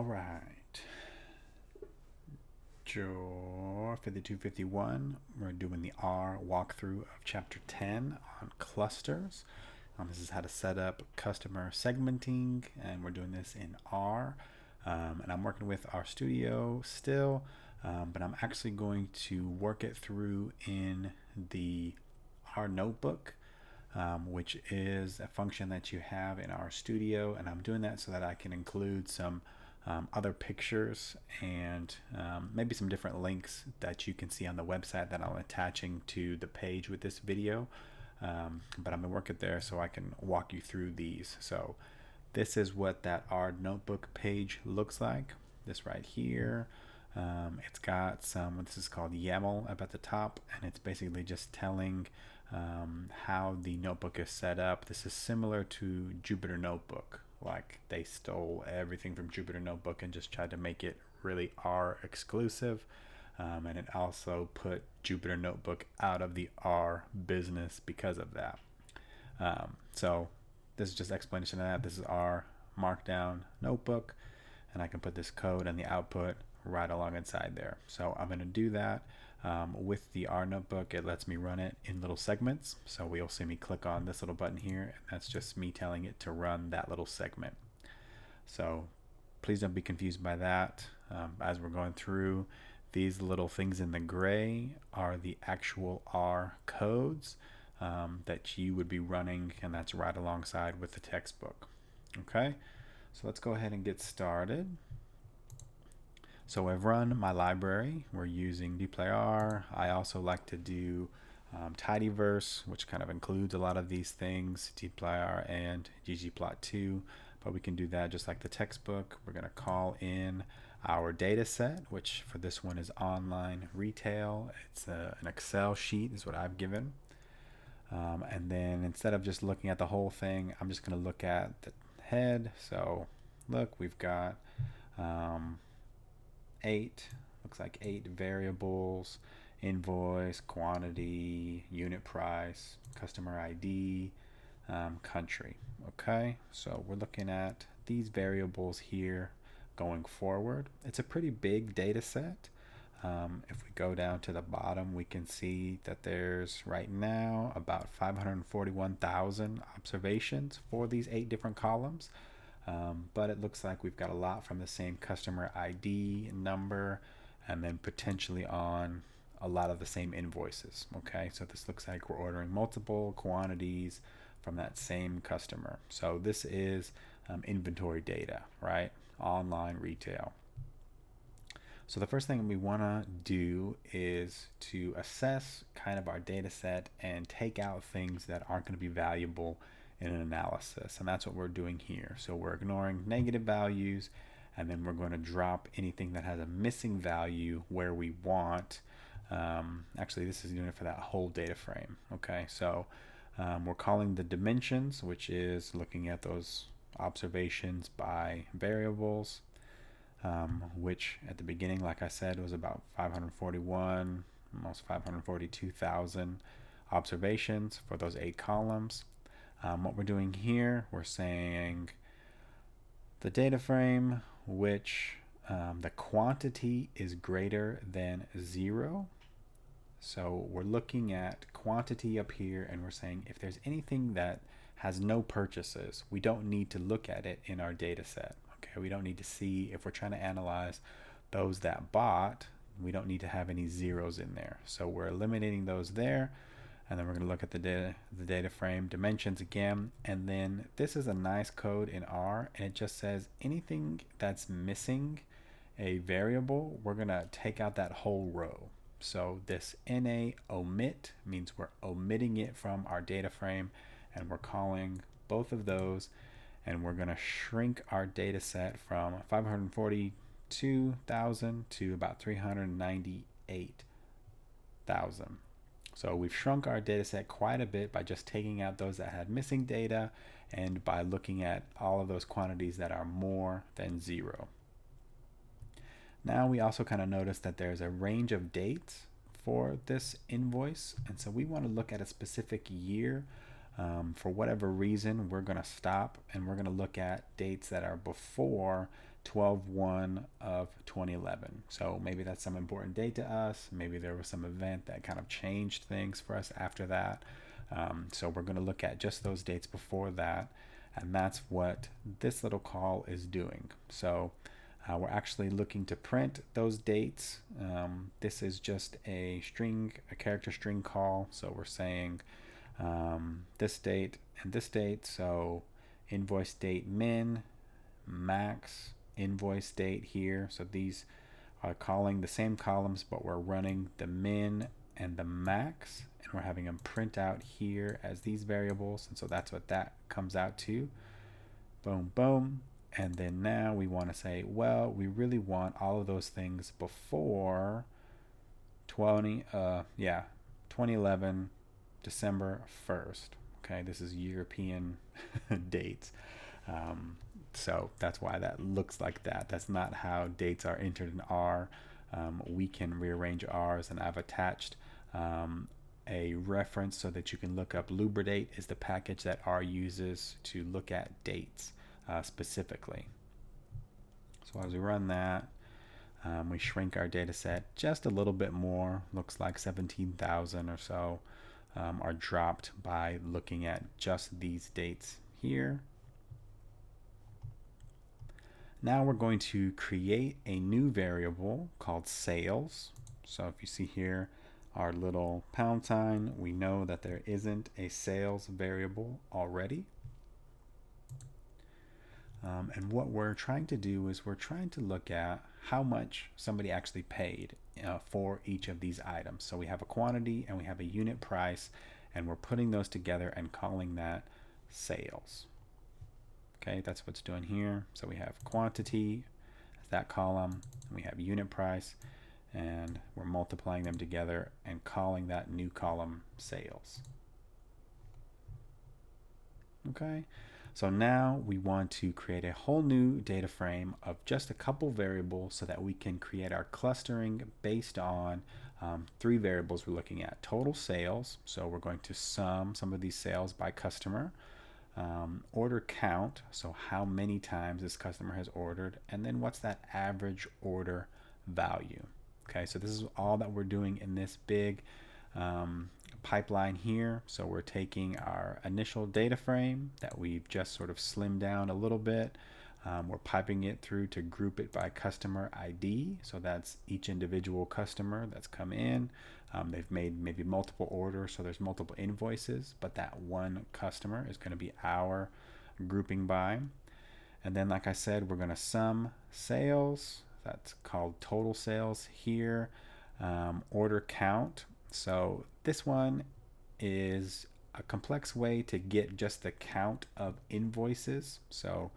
All right. Draw 5251. We're doing the R walkthrough of chapter 10 on clusters. This is how to set up customer segmenting, and we're doing this in R. And I'm working with RStudio still, but I'm actually going to work it through in the R notebook, which is a function that you have in RStudio, and I'm doing that so that I can include some other pictures and maybe some different links that you can see on the website that I'm attaching to the page with this video. But I'm going to work it there so I can walk you through these. So this is what that R notebook page looks like. This right here. It's got some, this is called YAML up at the top, and it's basically just telling how the notebook is set up. This is similar to Jupyter Notebook. Like, they stole everything from Jupyter Notebook and just tried to make it really R exclusive. And it also put Jupyter Notebook out of the R business because of that. So this is just explanation of that. This is R Markdown Notebook, and I can put this code and the output right along inside there. So I'm going to do that with the R notebook. It lets me run it in little segments. So we'll see me click on this little button here, and that's just me telling it to run that little segment. So please don't be confused by that. As we're going through, these little things in the gray are the actual R codes that you would be running, and that's right alongside with the textbook. Okay, so let's go ahead and get started. So I've run my library. We're using dplyr. I also like to do tidyverse, which kind of includes a lot of these things, dplyr and ggplot2, but we can do that just like the textbook. We're going to call in our data set, which for this one is online retail. It's an Excel sheet is what I've given. And then instead of just looking at the whole thing, I'm just going to look at the head. So look, we've got 8, looks like 8 variables: invoice, quantity, unit price, customer ID, country. Okay, so we're looking at these variables here going forward. It's a pretty big data set. If we go down to the bottom, we can see that there's right now about 541,000 observations for these 8 different columns. But it looks like we've got a lot from the same customer ID number, and then potentially on a lot of the same invoices. Okay, so this looks like we're ordering multiple quantities from that same customer. So this is inventory data, right? Online retail. So the first thing we want to do is to assess kind of our data set and take out things that aren't going to be valuable in an analysis, and that's what we're doing here. So we're ignoring negative values, and then we're going to drop anything that has a missing value where we want. Actually, this is doing it for that whole data frame. Okay, so we're calling the dimensions, which is looking at those observations by variables, which at the beginning, like I said, was about 541, almost 542,000 observations for those 8 columns. What we're doing here, we're saying the data frame which the quantity is greater than 0. So we're looking at quantity up here, and we're saying if there's anything that has no purchases, we don't need to look at it in our data set. Okay, we don't need to see, if we're trying to analyze those that bought, we don't need to have any zeros in there. So we're eliminating those there. And then we're going to look at the data frame dimensions again. And then this is a nice code in R, and it just says anything that's missing a variable, we're going to take out that whole row. So this NA omit means we're omitting it from our data frame, and we're calling both of those, and we're going to shrink our data set from 542,000 to about 398,000. So we've shrunk our data set quite a bit by just taking out those that had missing data and by looking at all of those quantities that are more than 0. Now we also kind of notice that there's a range of dates for this invoice, and so we want to look at a specific year For whatever reason, we're going to stop and we're going to look at dates that are before 12/1 of 2011. So maybe that's some important date to us. Maybe there was some event that kind of changed things for us after that. So we're going to look at just those dates before that. And that's what this little call is doing. So we're actually looking to print those dates. This is just a character string call. So we're saying this date and this date. So invoice date min, max, invoice date here. So these are calling the same columns, but we're running the min and the max, and we're having them print out here as these variables. And so that's what that comes out to. Boom, boom. And then now we want to say, well, we really want all of those things before 2011 December 1st. Okay, this is European dates. So that's why that looks like that. That's not how dates are entered in R. We can rearrange R's, and I've attached a reference so that you can look up Lubridate is the package that R uses to look at dates specifically. So as we run that, we shrink our data set just a little bit more. Looks like 17,000 or so are dropped by looking at just these dates here. Now we're going to create a new variable called sales. So if you see here our little pound sign, we know that there isn't a sales variable already. And what we're trying to do is we're trying to look at how much somebody actually paid for each of these items. So we have a quantity and we have a unit price, and we're putting those together and calling that sales. Okay, that's what's doing here. So we have quantity as that column, and we have unit price, and we're multiplying them together and calling that new column sales. Okay, so now we want to create a whole new data frame of just a couple variables so that we can create our clustering based on three variables we're looking at. Total sales, so we're going to sum some of these sales by customer. Order count, so how many times this customer has ordered, and then what's that average order value. Okay, so this is all that we're doing in this big pipeline here. So we're taking our initial data frame that we've just sort of slimmed down a little bit. We're piping it through to group it by customer ID. So that's each individual customer that's come in. They've made maybe multiple orders, so there's multiple invoices, but that one customer is going to be our grouping by. And then, like I said, we're going to sum sales. That's called total sales here. Order count. So this one is a complex way to get just the count of invoices. So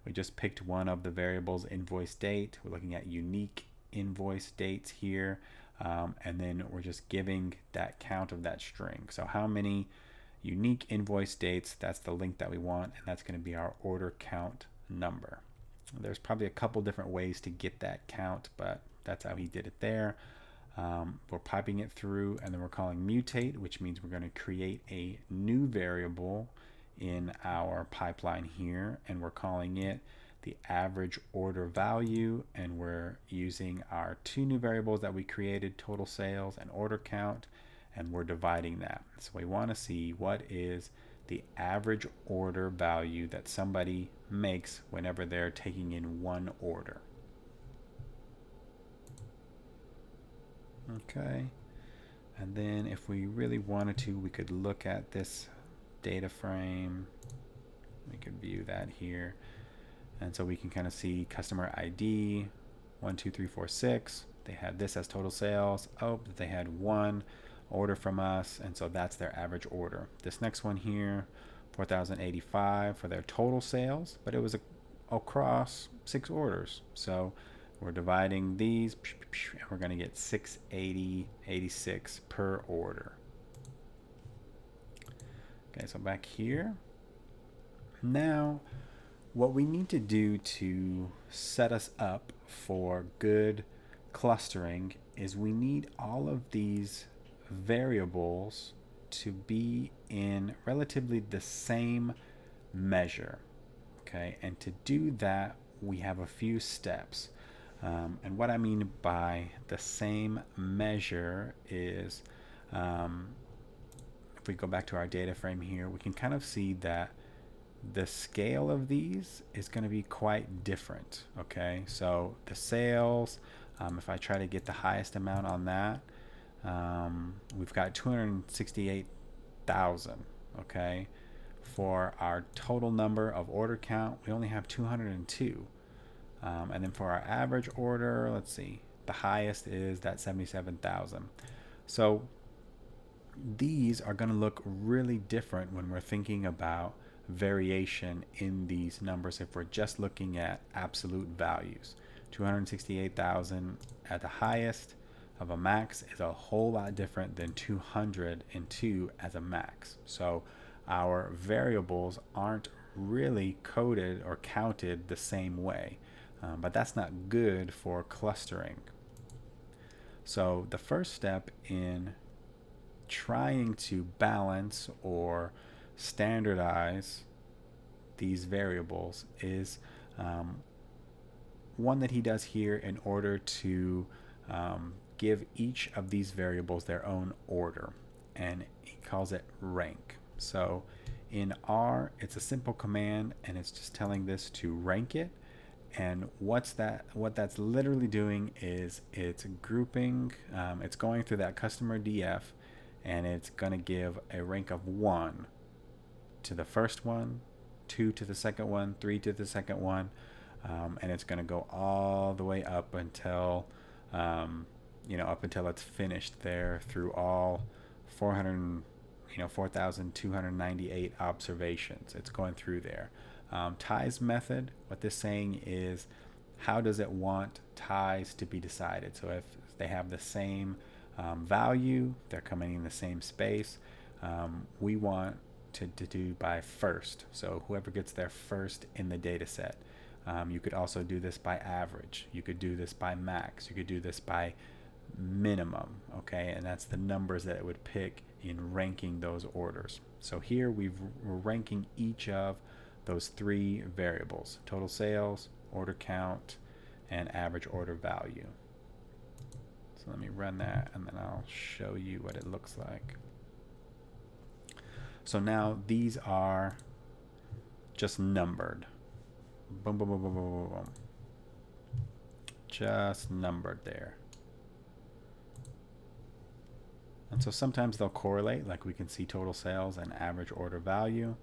we just picked one of the variables, invoice date. We're looking at unique invoice dates here. And then we're just giving that count of that string. So how many unique invoice dates, that's the length that we want, and that's going to be our order count number. There's probably a couple different ways to get that count, but that's how he did it there. We're piping it through, and then we're calling mutate, which means we're going to create a new variable in our pipeline here, and we're calling it the average order value, and we're using our two new variables that we created, total sales and order count, and we're dividing that. So we want to see what is the average order value that somebody makes whenever they're taking in one order. Okay, and then if we really wanted to, we could look at this data frame. We could view that here. And so we can kind of see customer ID 1, 2, 3, 4, 6. They had this as total sales. Oh, but they had one order from us, and so that's their average order. This next one here, 4,085 for their total sales, but it was across 6 orders. So we're dividing these, and we're going to get 680.86 per order. Okay, so back here. Now, what we need to do to set us up for good clustering is we need all of these variables to be in relatively the same measure. Okay, and to do that, we have a few steps. And what I mean by the same measure is, if we go back to our data frame here, we can kind of see that the scale of these is going to be quite different. Okay, so the sales, if I try to get the highest amount on that, we've got 268,000. Okay, for our total number of order count, we only have 202. And then for our average order, let's see, the highest is that 77,000. So these are going to look really different when we're thinking about variation in these numbers if we're just looking at absolute values. 268,000 at the highest of a max is a whole lot different than 202 as a max. So our variables aren't really coded or counted the same way. But that's not good for clustering. So the first step in trying to balance or standardize these variables is one that he does here in order to give each of these variables their own order, and he calls it rank. So in R, it's a simple command, and it's just telling this to rank it. And what that's literally doing is it's grouping, it's going through that customer DF, and it's going to give a rank of 1 to the first one, 2 to the second one, 3 to the second one, and it's going to go all the way up until up until it's finished there through all 4,298 observations. It's going through there. Ties method, what this is saying is, how does it want ties to be decided? So if they have the same value, they're coming in the same space, we want to do by first. So whoever gets there first in the data set. You could also do this by average. You could do this by max. You could do this by minimum. Okay, and that's the numbers that it would pick in ranking those orders. So here we're ranking each of those 3 variables: total sales, order count, and average order value. So let me run that, and then I'll show you what it looks like. So now these are just numbered. Boom, boom, boom, boom, boom, boom, boom. Just numbered there. And so sometimes they'll correlate, like we can see total sales and average order value.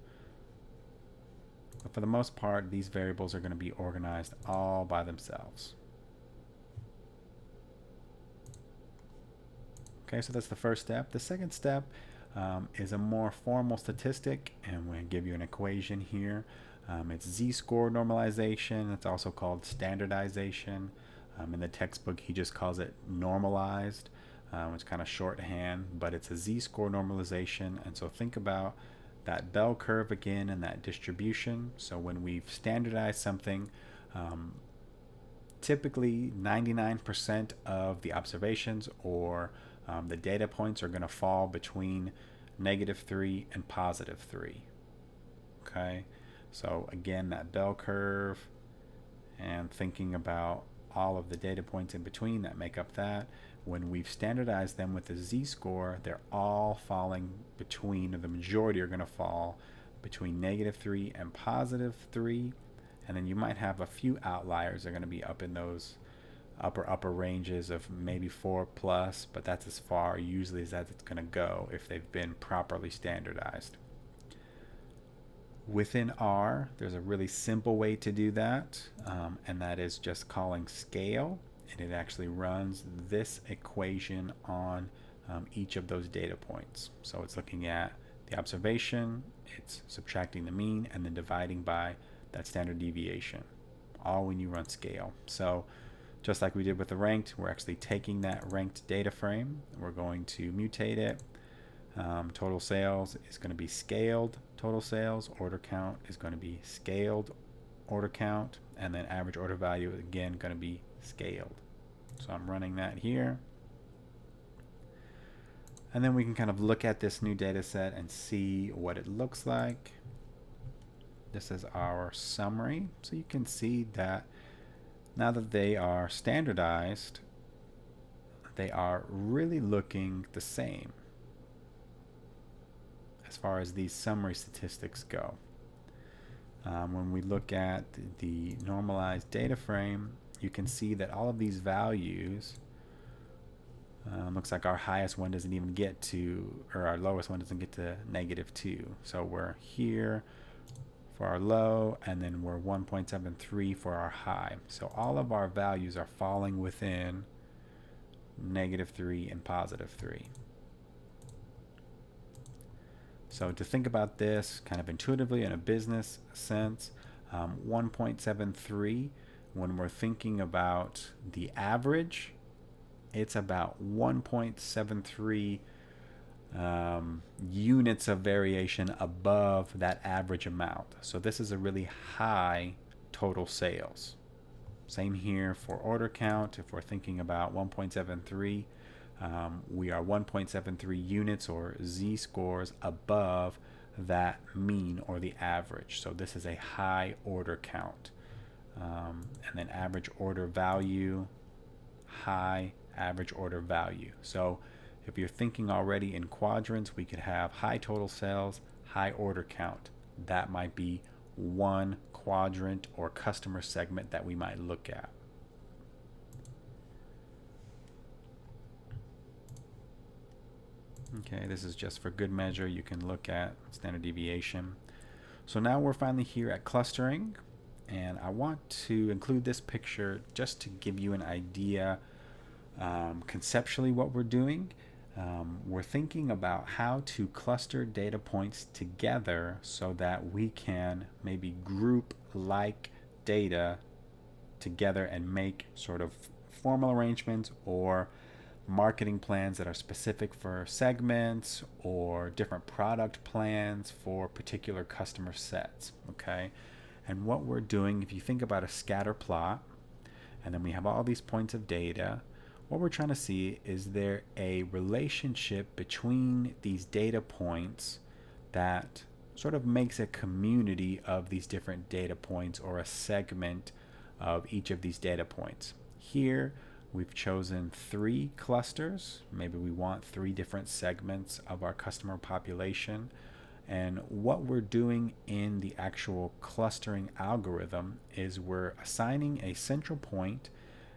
But for the most part, these variables are going to be organized all by themselves. Okay, so that's the first step. The second step is a more formal statistic, and we're going to give you an equation here. It's z-score normalization. It's also called standardization. In the textbook, he just calls it normalized. It's kind of shorthand, but it's a z-score normalization. And so think about that bell curve again and that distribution. So when we've standardized something, typically 99% of the observations or the data points are going to fall between -3 and +3. Okay, so again, that bell curve, and thinking about all of the data points in between that make up that. When we've standardized them with the z-score, they're all falling between, or the majority are going to fall between -3 and +3. And then you might have a few outliers that are going to be up in those upper ranges of maybe 4+, but that's as far usually as it's going to go if they've been properly standardized. Within R, there's a really simple way to do that, and that is just calling scale, and it actually runs this equation on each of those data points. So it's looking at the observation, it's subtracting the mean, and then dividing by that standard deviation, all when you run scale. So just like we did with the ranked, we're actually taking that ranked data frame, we're going to mutate it. Total sales is going to be scaled total sales, order count is going to be scaled order count, and then average order value again going to be scaled. So I'm running that here. And then we can kind of look at this new data set and see what it looks like. This is our summary. So you can see that now that they are standardized, they are really looking the same as far as these summary statistics go. When we look at the normalized data frame, you can see that all of these values, looks like our highest one doesn't even get to, or our lowest one doesn't get to -2. So we're here for our low, and then we're 1.73 for our high. So all of our values are falling within -3 and +3. So to think about this kind of intuitively in a business sense, 1.73, when we're thinking about the average, it's about 1.73 units of variation above that average amount. So this is a really high total sales. Same here for order count. If we're thinking about 1.73, we are 1.73 units or z-scores above that mean or the average. So this is a high order count. And then average order value, high average order value. So if you're thinking already in quadrants, we could have high total sales, high order count. That might be one quadrant or customer segment that we might look at. Okay, this is just for good measure. You can look at standard deviation. So now we're finally here at clustering, and I want to include this picture just to give you an idea conceptually what we're doing. We're thinking about how to cluster data points together so that we can maybe group like data together and make sort of formal arrangements or marketing plans that are specific for segments or different product plans for particular customer sets. Okay, and what we're doing, if you think about a scatter plot, and then we have all these points of data, what we're trying to see is there a relationship between these data points that sort of makes a community of these different data points or a segment of each of these data points. Here we've chosen 3 clusters. Maybe we want 3 different segments of our customer population. And what we're doing in the actual clustering algorithm is we're assigning a central point,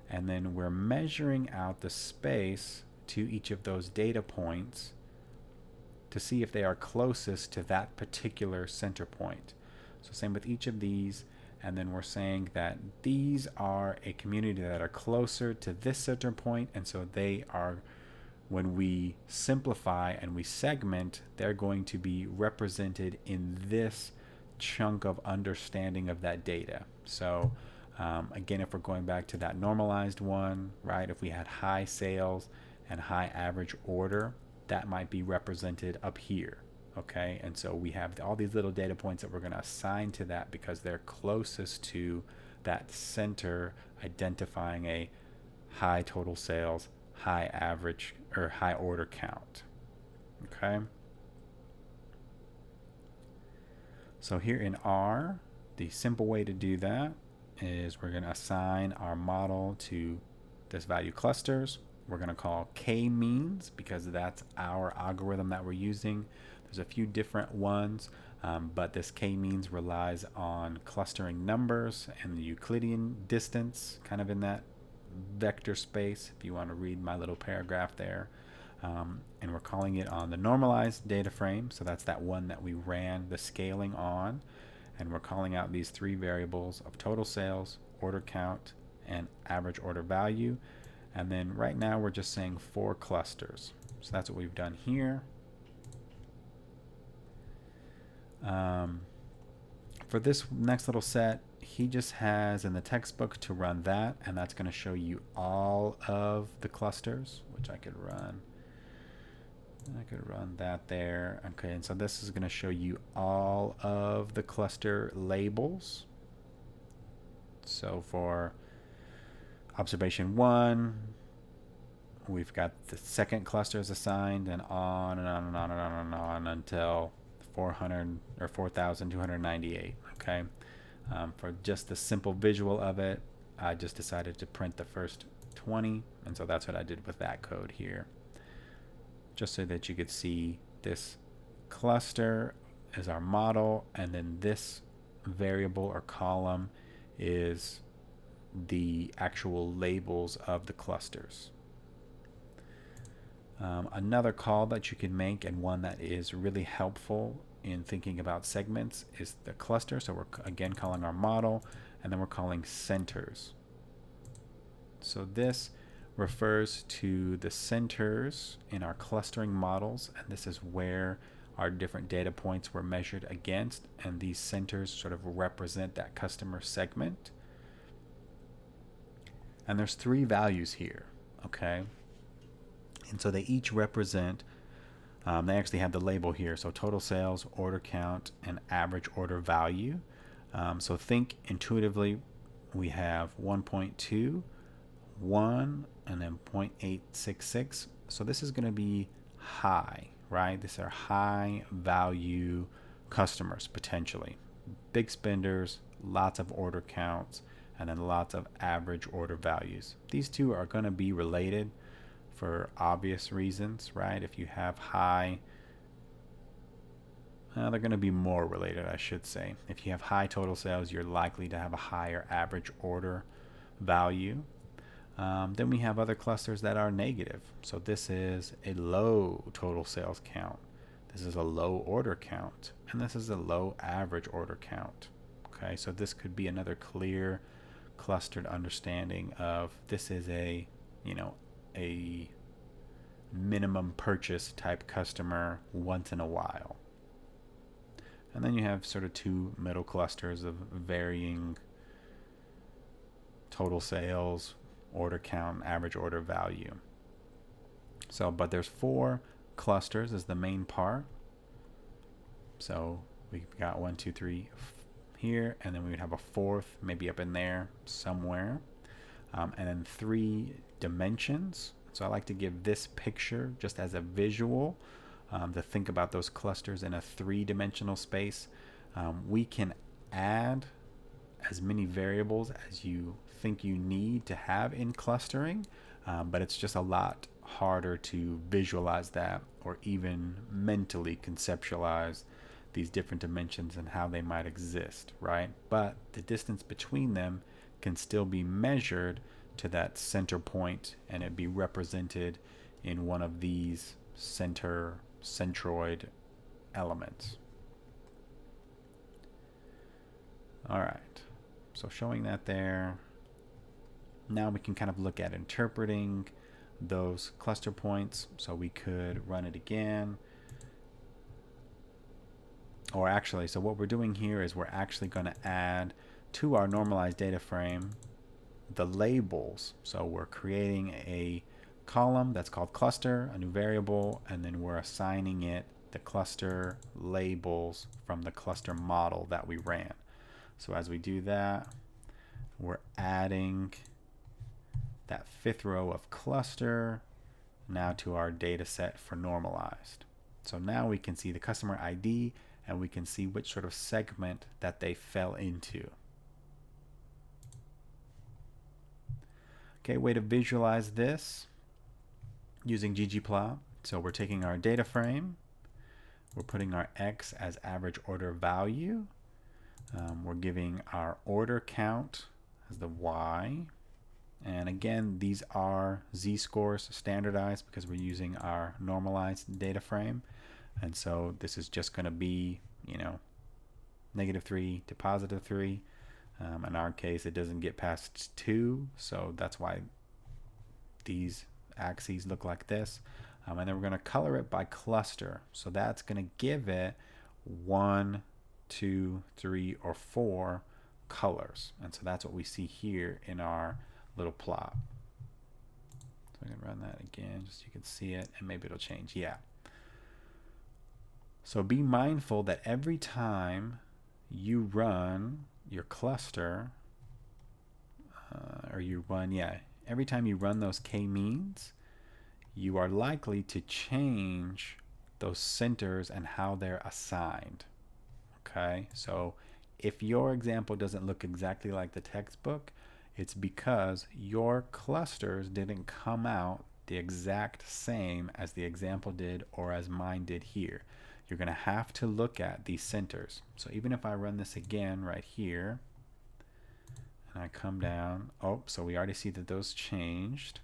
and then we're measuring out the space to each of those data points to see if they are closest to that particular center point. So same with each of these, and then we're saying that these are a community that are closer to this center point, and so they are, when we simplify and we segment, they're going to be represented in this chunk of understanding of that data. So again, if we're going back to that normalized one, right, if we had high sales and high average order, that might be represented up here. Okay, and so we have all these little data points that we're going to assign to that because they're closest to that center, identifying a high total sales, high average or high order count. Okay, so here in R, the simple way to do that is we're going to assign our model to this value clusters. We're going to call k-means because that's our algorithm that we're using. There's a few different ones, but this k-means relies on clustering numbers and the Euclidean distance kind of in that vector space, if you want to read my little paragraph there. And we're calling it on the normalized data frame, so that's that one that we ran the scaling on. And we're calling out these 3 variables of total sales, order count, and average order value. And then right now we're just saying 4 clusters. So that's what we've done here. For this next little set, he just has in the textbook to run that, and that's going to show you all of the clusters, which I could run. I could run that there. Okay, and so this is going to show you all of the cluster labels. So for observation 1, we've got the second cluster is assigned, and on and on and on and on and on until 400 or 4,298. Okay. For just the simple visual of it, I just decided to print the first 20, and so that's what I did with that code here, just so that you could see this cluster is our model, and then this variable or column is the actual labels of the clusters. Another call that you can make, and one that is really helpful in thinking about segments, is the cluster. So we're again calling our model, and then we're calling centers. So this refers to the centers in our clustering models, and this is where our different data points were measured against, and these centers sort of represent that customer segment. And there's 3 values here, okay? And so they each represent, they actually have the label here, so total sales, order count, and average order value. So think intuitively, we have 1.2, 1, and then 0.866. So this is going to be high, right? These are high value customers, potentially. Big spenders, lots of order counts, and then lots of average order values. These two are going to be related for obvious reasons, right? If you have high, they're going to be more related, I should say. If you have high total sales, you're likely to have a higher average order value. Then we have other clusters that are negative. So this is a low total sales count. This is a low order count. And this is a low average order count. Okay, so this could be another clear clustered understanding of this is a, a minimum purchase type customer once in a while. And then you have sort of 2 middle clusters of varying total sales, order count, average order value. So, but there's 4 clusters is the main part. So we've got 1, 2, 3 here, and then we would have a 4th maybe up in there somewhere, and then 3 dimensions. So I like to give this picture just as a visual to think about those clusters in a 3-dimensional space. We can add as many variables as you think you need to have in clustering, but it's just a lot harder to visualize that or even mentally conceptualize these different dimensions and how they might exist, right? But the distance between them can still be measured to that center point, and it be represented in one of these centroid elements. All right, so showing that there. Now we can kind of look at interpreting those cluster points. So we could run it again. Or actually, so what we're doing here is we're actually going to add to our normalized data frame the labels. So we're creating a column that's called cluster, a new variable, and then we're assigning it the cluster labels from the cluster model that we ran. So as we do that, we're adding that 5th row of cluster now to our data set for normalized. So now we can see the customer ID, and we can see which sort of segment that they fell into. Okay, way to visualize this using ggplot. So we're taking our data frame, we're putting our X as average order value, we're giving our order count as the Y, and again these are z-scores standardized because we're using our normalized data frame. And so this is just going to be, -3 to +3. In our case, it doesn't get past 2, so that's why these axes look like this. And then we're going to color it by cluster. So that's going to give it 1, 2, 3, or 4 colors. And so that's what we see here in our little plot. So I can run that again just so you can see it, and maybe it'll change. Yeah. So be mindful that every time you run your cluster, every time you run those k-means, you are likely to change those centers and how they're assigned. Okay, so if your example doesn't look exactly like the textbook, it's because your clusters didn't come out the exact same as the example did or as mine did here. You're going to have to look at these centers. So even if I run this again right here, and I come down, oh, so we already see that those changed.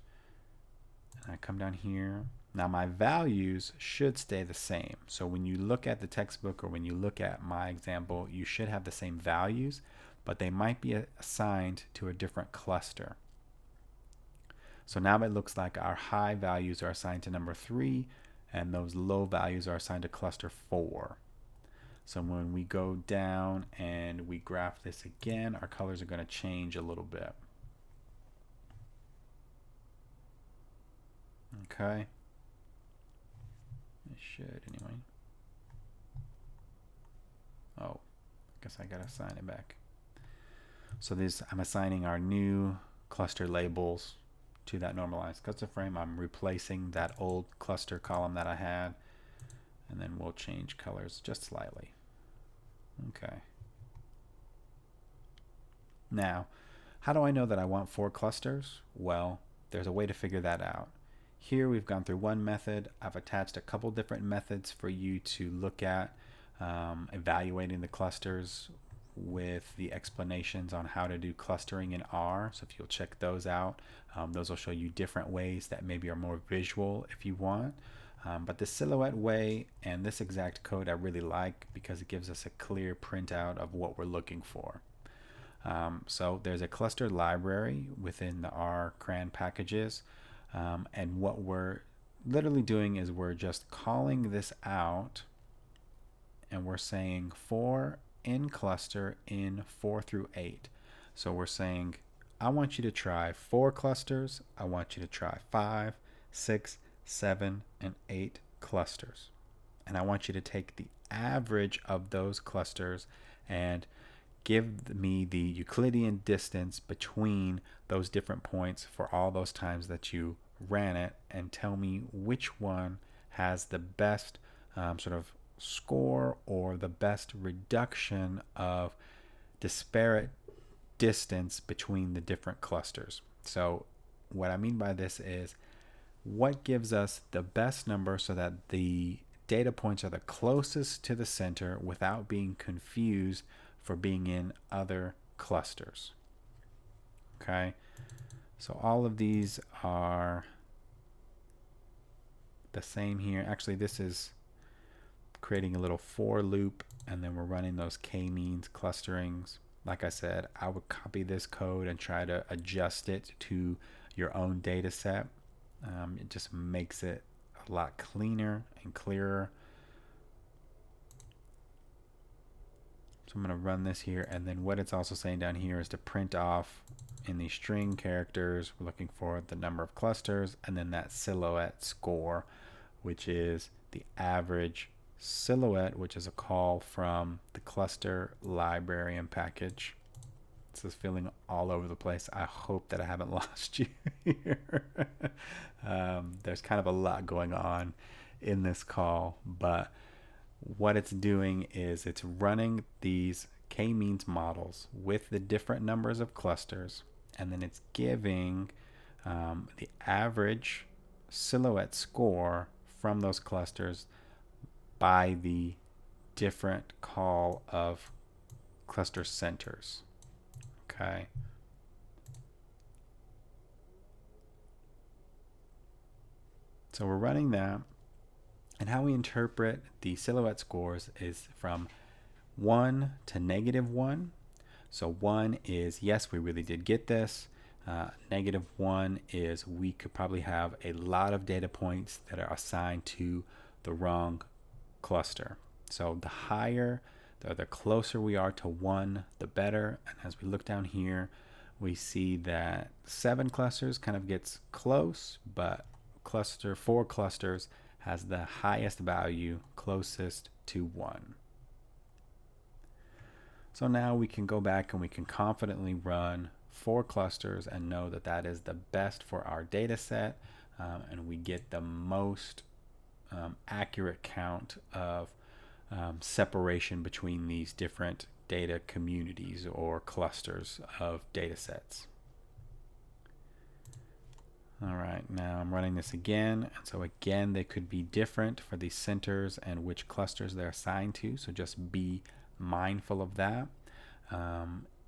And I come down here. Now my values should stay the same. So when you look at the textbook or when you look at my example, you should have the same values, but they might be assigned to a different cluster. So now it looks like our high values are assigned to number 3, and those low values are assigned to cluster 4. So when we go down and we graph this again, our colors are going to change a little bit. Okay. It should anyway. Oh, I guess I gotta assign it back. So this, I'm assigning our new cluster labels to that normalized cluster frame. I'm replacing that old cluster column that I had, and then we'll change colors just slightly. Okay. Now, how do I know that I want 4 clusters? Well, there's a way to figure that out. Here we've gone through one method. I've attached a couple different methods for you to look at evaluating the clusters with the explanations on how to do clustering in R. So if you'll check those out, those will show you different ways that maybe are more visual if you want. But the silhouette way and this exact code I really like because it gives us a clear printout of what we're looking for. So there's a cluster library within the RHands packages. And what we're literally doing is we're just calling this out and we're saying for in cluster in 4 through 8. So we're saying I want you to try 4 clusters, I want you to try 5, 6, 7, and 8 clusters. And I want you to take the average of those clusters and give me the Euclidean distance between those different points for all those times that you ran it, and tell me which one has the best sort of score or the best reduction of disparate distance between the different clusters. So what I mean by this is what gives us the best number so that the data points are the closest to the center without being confused for being in other clusters. Okay, so all of these are the same here. Actually, this is creating a little for loop, and then we're running those k-means clusterings. Like I said, I would copy this code and try to adjust it to your own data set. It just makes it a lot cleaner and clearer. So I'm going to run this here, and then what it's also saying down here is to print off in these string characters, we're looking for the number of clusters and then that silhouette score, which is the average silhouette, which is a call from the cluster librarian package. This is feeling all over the place. I hope that I haven't lost you here. There's kind of a lot going on in this call, but what it's doing is it's running these k-means models with the different numbers of clusters, and then it's giving the average silhouette score from those clusters by the different call of cluster centers. Okay. So we're running that. And how we interpret the silhouette scores is from 1 to -1. So 1 is, yes, we really did get this. -1 is we could probably have a lot of data points that are assigned to the wrong cluster. So the higher, or the closer we are to 1, the better. And as we look down here, we see that 7 clusters kind of gets close, but 4 clusters has the highest value closest to 1. So now we can go back and we can confidently run 4 clusters and know that that is the best for our data set. and we get the most accurate count of separation between these different data communities or clusters of data sets. All right, now I'm running this again. And so again, they could be different for these centers and which clusters they're assigned to. So just be mindful of that.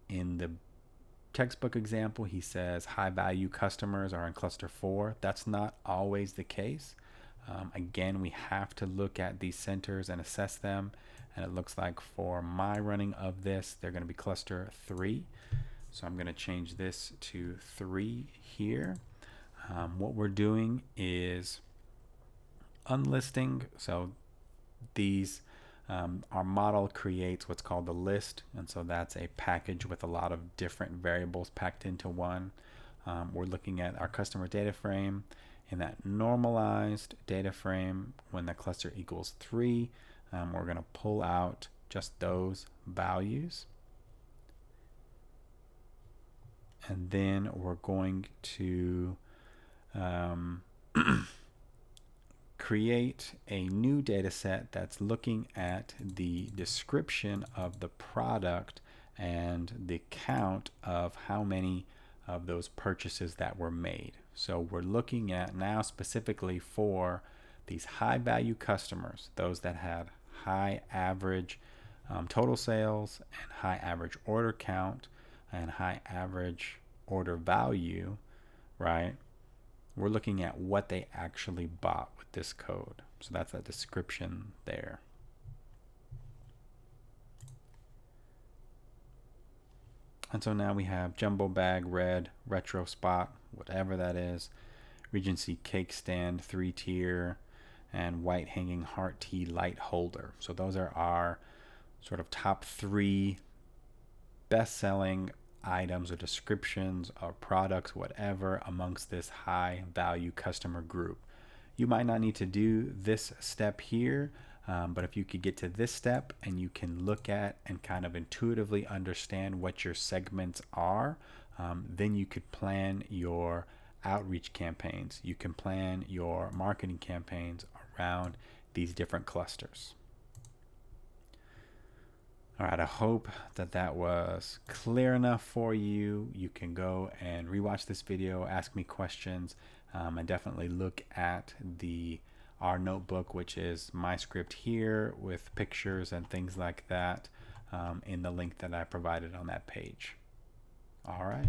In the textbook example, he says high value customers are in cluster 4. That's not always the case. Again, we have to look at these centers and assess them. And it looks like for my running of this, they're going to be cluster 3. So I'm going to change this to 3 here. What we're doing is unlisting. So these, our model creates what's called the list. And so that's a package with a lot of different variables packed into one. We're looking at our customer data frame. In that normalized data frame, when the cluster equals 3, we're going to pull out just those values. And then we're going to create a new data set that's looking at the description of the product and the count of how many of those purchases that were made. So we're looking at now specifically for these high value customers, those that had high average total sales and high average order count and high average order value, right? We're looking at what they actually bought with this code. So that's that description there. And so now we have jumbo bag, red, retro spot, whatever that is, Regency cake stand, 3-tier, and white hanging heart tea light holder. So those are our sort of top 3 best-selling items or descriptions or products, whatever, amongst this high value customer group. You might not need to do this step here, but if you could get to this step and you can look at and kind of intuitively understand what your segments are, then you could plan your outreach campaigns. You can plan your marketing campaigns around these different clusters. All right, I hope that that was clear enough for you. You can go and rewatch this video, ask me questions, and definitely look at our notebook, which is my script here with pictures and things like that, in the link that I provided on that page. All right.